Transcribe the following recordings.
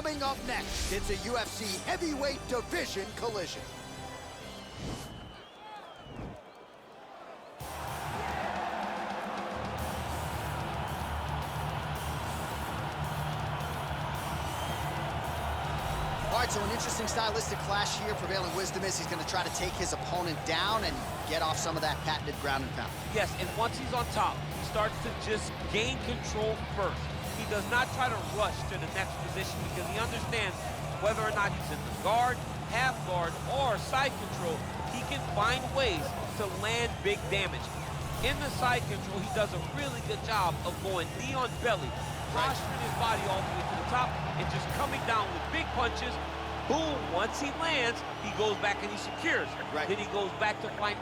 Coming up next, it's a UFC heavyweight division collision. All right, so an interesting stylistic clash here. Prevailing wisdom is he's going to try to take his opponent down and get off some of that patented ground and pound. Yes, and once he's on top, he starts to just gain control first. He does not try to rush to the next position because he understands whether or not he's in the guard, half guard, or side control, he can find ways to land big damage. In the side control, he does a really good job of going knee on belly, posturing his body all the way to the top, and just coming down with big punches. Boom, once he lands, he goes back and he secures. Right. Then he goes back to find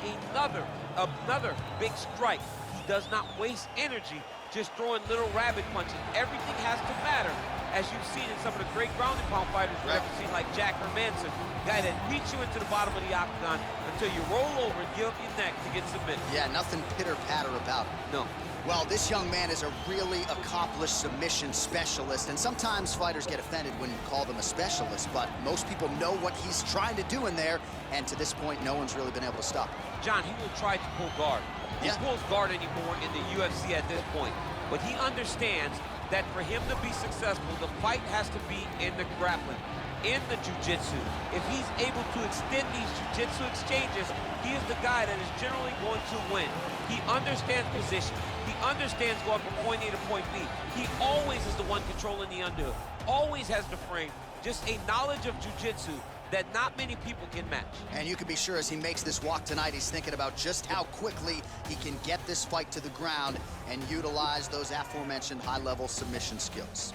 another big strike. He does not waste energy just throwing little rabbit punches. Everything has to matter, as you've seen in some of the great ground and pound fighters you've ever seen, like Jack Hermanson, guy that beats you into the bottom of the octagon until you roll over and give up your neck to get submitted. Yeah, nothing pitter-patter about it. No. Well, this young man is a really accomplished submission specialist, and sometimes fighters get offended when you call them a specialist, but most people know what he's trying to do in there, and to this point, no one's really been able to stop him. John, he will try to pull guard. He Yeah. pulls guard anymore in the UFC at this point, but he understands that for him to be successful, the fight has to be in the grappling, in the jiu-jitsu. If he's able to extend these jiu-jitsu exchanges, he is the guy that is generally going to win. He understands position. He understands going from point A to point B. He always is the one controlling the underhook, always has the frame, just a knowledge of jiu-jitsu that not many people can match. And you can be sure as he makes this walk tonight, he's thinking about just how quickly he can get this fight to the ground and utilize those aforementioned high-level submission skills.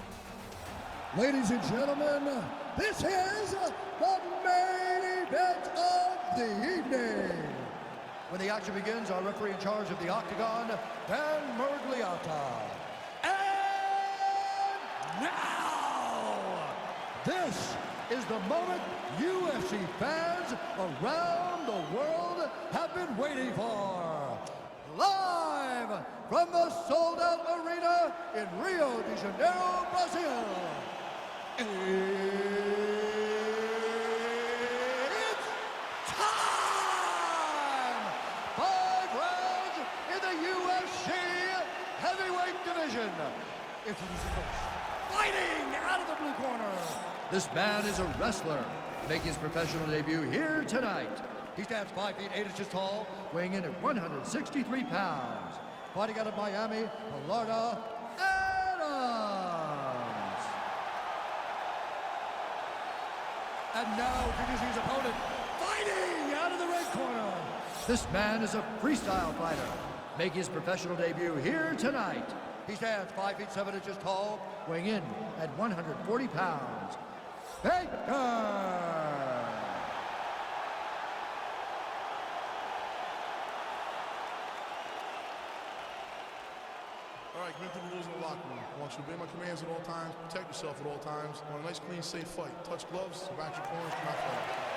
Ladies and gentlemen, this is the main event of the evening. When the action begins, our referee in charge of the Octagon, Dan Miragliotta. And now, this is the moment UFC fans around the world have been waiting for. Live from the sold-out arena in Rio de Janeiro, Brazil. It's time! 5 rounds in the UFC heavyweight division. Introducing first, fighting out of the blue corner. This man is a wrestler, making his professional debut here tonight. He stands 5 feet 8 inches tall, weighing in at 163 pounds. Fighting out of Miami, Florida, Adams. And now introducing his opponent, fighting out of the red corner. This man is a freestyle fighter, making his professional debut here tonight. He stands 5 feet 7 inches tall, weighing in at 140 pounds. Baker! All right, get through the rules in the locker room. I want you to obey my commands at all times, protect yourself at all times. I want a nice, clean, safe fight. Touch gloves, back your corners, come out fight.